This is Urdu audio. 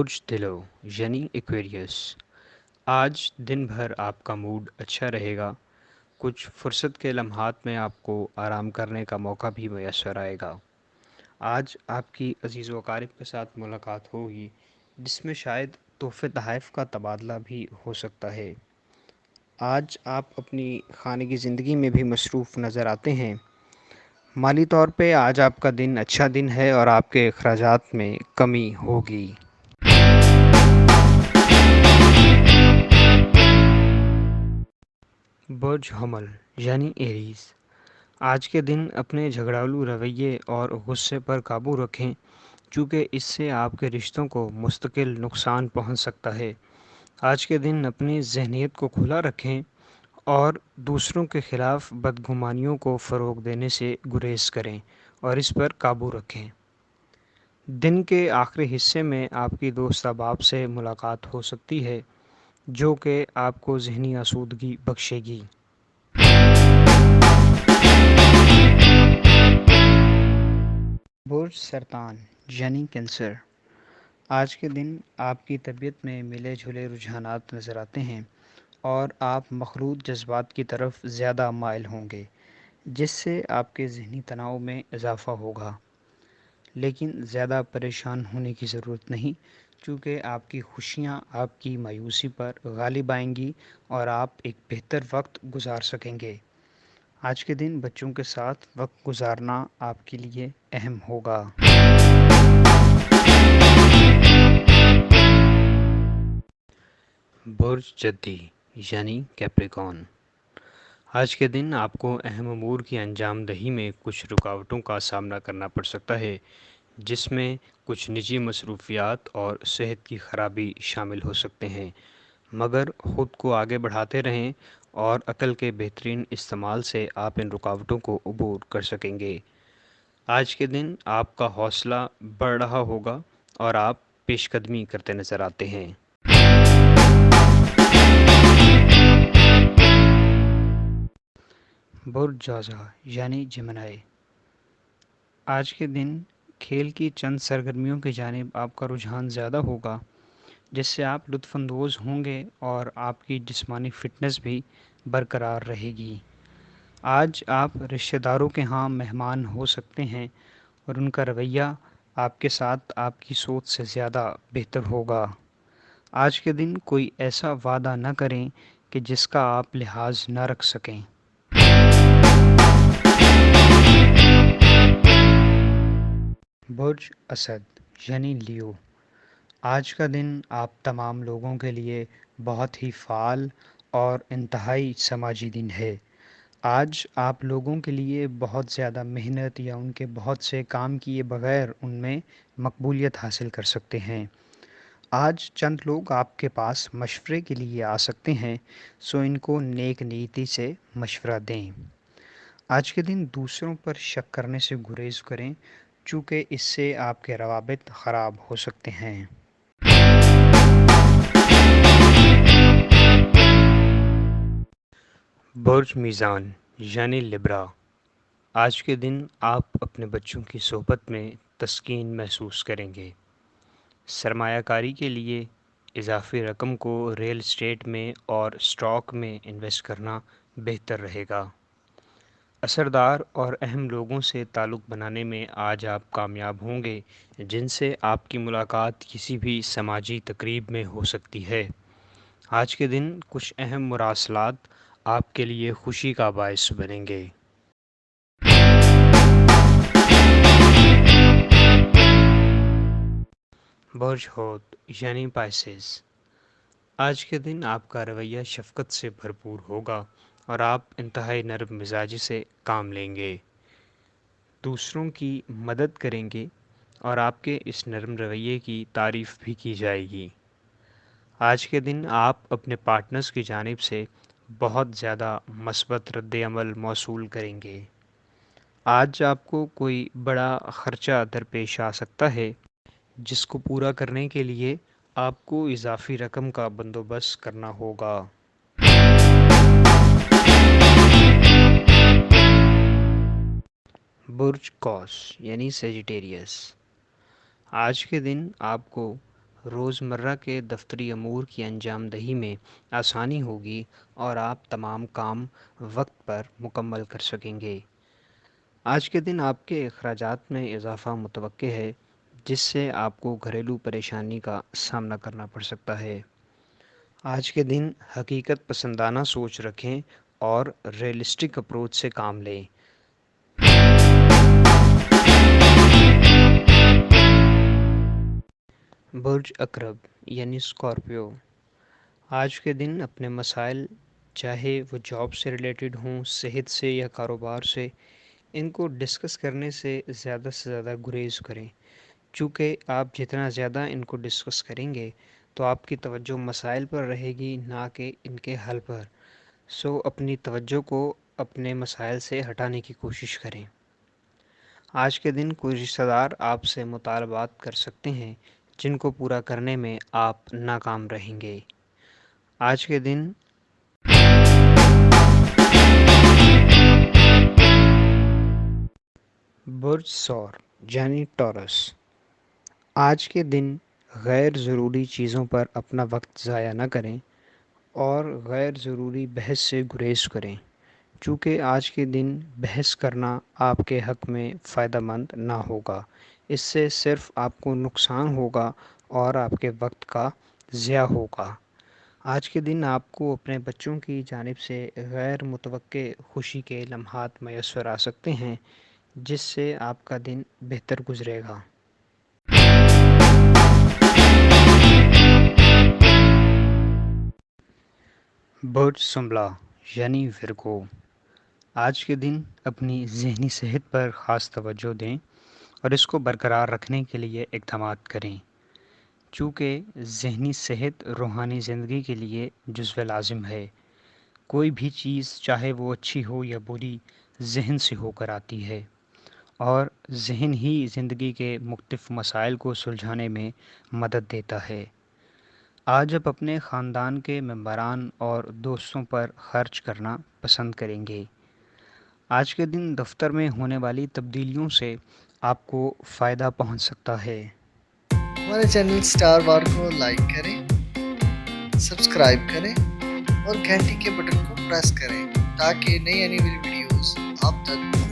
برج طلوع یعنی ایکویریس۔ آج دن بھر آپ کا موڈ اچھا رہے گا۔ کچھ فرصت کے لمحات میں آپ کو آرام کرنے کا موقع بھی میسر آئے گا۔ آج آپ کی عزیز و اقارب کے ساتھ ملاقات ہوگی جس میں شاید تحفے تحائف کا تبادلہ بھی ہو سکتا ہے۔ آج آپ اپنی خانگی زندگی میں بھی مصروف نظر آتے ہیں۔ مالی طور پہ آج آپ کا دن اچھا دن ہے اور آپ کے اخراجات میں کمی ہوگی۔ برج حمل یعنی ایریز۔ آج کے دن اپنے جھگڑالو رویے اور غصے پر قابو رکھیں، چونکہ اس سے آپ کے رشتوں کو مستقل نقصان پہنچ سکتا ہے۔ آج کے دن اپنی ذہنیت کو کھلا رکھیں اور دوسروں کے خلاف بدگمانیوں کو فروغ دینے سے گریز کریں اور اس پر قابو رکھیں۔ دن کے آخری حصے میں آپ کی دوست احباب سے ملاقات ہو سکتی ہے جو کہ آپ کو ذہنی آسودگی بخشے گی۔ برج سرطان یعنی کینسر۔ آج کے دن آپ کی طبیعت میں ملے جھلے رجحانات نظر آتے ہیں اور آپ مخلوط جذبات کی طرف زیادہ مائل ہوں گے، جس سے آپ کے ذہنی تناؤ میں اضافہ ہوگا۔ لیکن زیادہ پریشان ہونے کی ضرورت نہیں، چونکہ آپ کی خوشیاں آپ کی مایوسی پر غالب آئیں گی اور آپ ایک بہتر وقت گزار سکیں گے۔ آج کے دن بچوں کے ساتھ وقت گزارنا آپ کے لیے اہم ہوگا۔ برج جدی یعنی کیپریکارن۔ آج کے دن آپ کو اہم امور کی انجام دہی میں کچھ رکاوٹوں کا سامنا کرنا پڑ سکتا ہے، جس میں کچھ نجی مصروفیات اور صحت کی خرابی شامل ہو سکتے ہیں، مگر خود کو آگے بڑھاتے رہیں اور عقل کے بہترین استعمال سے آپ ان رکاوٹوں کو عبور کر سکیں گے۔ آج کے دن آپ کا حوصلہ بڑھ رہا ہوگا اور آپ پیش قدمی کرتے نظر آتے ہیں۔ برج جوزا یعنی جمنائی۔ آج کے دن کھیل کی چند سرگرمیوں کی جانب آپ کا رجحان زیادہ ہوگا، جس سے آپ لطف اندوز ہوں گے اور آپ کی جسمانی فٹنس بھی برقرار رہے گی۔ آج آپ رشتہ داروں کے ہاں مہمان ہو سکتے ہیں اور ان کا رویہ آپ کے ساتھ آپ کی سوچ سے زیادہ بہتر ہوگا۔ آج کے دن کوئی ایسا وعدہ نہ کریں کہ جس کا آپ لحاظ نہ رکھ سکیں۔ برج اسد یعنی لیو۔ آج کا دن آپ تمام لوگوں کے لیے بہت ہی فعال اور انتہائی سماجی دن ہے۔ آج آپ لوگوں کے لیے بہت زیادہ محنت یا ان کے بہت سے کام کیے بغیر ان میں مقبولیت حاصل کر سکتے ہیں۔ آج چند لوگ آپ کے پاس مشورے کے لیے آ سکتے ہیں، سو ان کو نیک نیتی سے مشورہ دیں۔ آج کے دن دوسروں پر شک کرنے سے گریز کریں، چونکہ اس سے آپ کے روابط خراب ہو سکتے ہیں۔ برج میزان یعنی لبرا۔ آج کے دن آپ اپنے بچوں کی صحبت میں تسکین محسوس کریں گے۔ سرمایہ کاری کے لیے اضافی رقم کو ریل اسٹیٹ میں اور اسٹاک میں انویسٹ کرنا بہتر رہے گا۔ اثردار اور اہم لوگوں سے تعلق بنانے میں آج آپ کامیاب ہوں گے، جن سے آپ کی ملاقات کسی بھی سماجی تقریب میں ہو سکتی ہے۔ آج کے دن کچھ اہم مراسلات آپ کے لیے خوشی کا باعث بنیں گے۔ برج حوت یعنی پائسیز۔ آج کے دن آپ کا رویہ شفقت سے بھرپور ہوگا اور آپ انتہائی نرم مزاجی سے کام لیں گے، دوسروں کی مدد کریں گے اور آپ کے اس نرم رویے کی تعریف بھی کی جائے گی۔ آج کے دن آپ اپنے پارٹنرز کی جانب سے بہت زیادہ مثبت رد عمل موصول کریں گے۔ آج آپ کو کوئی بڑا خرچہ درپیش آ سکتا ہے، جس کو پورا کرنے کے لیے آپ کو اضافی رقم کا بندوبست کرنا ہوگا۔ برج قوس یعنی سیجیٹیریس۔ آج کے دن آپ کو روزمرہ کے دفتری امور کی انجام دہی میں آسانی ہوگی اور آپ تمام کام وقت پر مکمل کر سکیں گے۔ آج کے دن آپ کے اخراجات میں اضافہ متوقع ہے، جس سے آپ کو گھریلو پریشانی کا سامنا کرنا پڑ سکتا ہے۔ آج کے دن حقیقت پسندانہ سوچ رکھیں اور ریئلسٹک اپروچ سے کام لیں۔ برج عقرب یعنی اسکارپیو، آج کے دن اپنے مسائل، چاہے وہ جاب سے ریلیٹڈ ہوں، صحت سے یا کاروبار سے، ان کو ڈسکس کرنے سے زیادہ گریز کریں، چونکہ آپ جتنا زیادہ ان کو ڈسکس کریں گے تو آپ کی توجہ مسائل پر رہے گی، نہ کہ ان کے حل پر۔ سو اپنی توجہ کو اپنے مسائل سے ہٹانے کی کوشش کریں۔ آج کے دن کوئی رشتہ دار آپ سے مطالبات کر سکتے ہیں جن کو پورا کرنے میں آپ ناکام رہیں گے۔ آج کے دن برج ثور یعنی ٹورس، آج کے دن غیر ضروری چیزوں پر اپنا وقت ضائع نہ کریں اور غیر ضروری بحث سے گریز کریں، چونکہ آج کے دن بحث کرنا آپ کے حق میں فائدہ مند نہ ہوگا۔ اس سے صرف آپ کو نقصان ہوگا اور آپ کے وقت کا ضیاع ہوگا۔ آج کے دن آپ کو اپنے بچوں کی جانب سے غیر متوقع خوشی کے لمحات میسر آ سکتے ہیں، جس سے آپ کا دن بہتر گزرے گا۔ برج سنبلہ یعنی ورگو، آج کے دن اپنی ذہنی صحت پر خاص توجہ دیں اور اس کو برقرار رکھنے کے لیے اقدامات کریں، چونکہ ذہنی صحت روحانی زندگی کے لیے جزو لازم ہے۔ کوئی بھی چیز چاہے وہ اچھی ہو یا بری، ذہن سے ہو کر آتی ہے، اور ذہن ہی زندگی کے مختلف مسائل کو سلجھانے میں مدد دیتا ہے۔ آج آپ اپنے خاندان کے ممبران اور دوستوں پر خرچ کرنا پسند کریں گے۔ آج کے دن دفتر میں ہونے والی تبدیلیوں سے آپ کو فائدہ پہنچ سکتا ہے۔ ہمارے چینل سٹار وار کو لائک کریں، سبسکرائب کریں اور گھنٹی کے بٹن کو پریس کریں تاکہ نئی آنے والی ویڈیوز آپ تک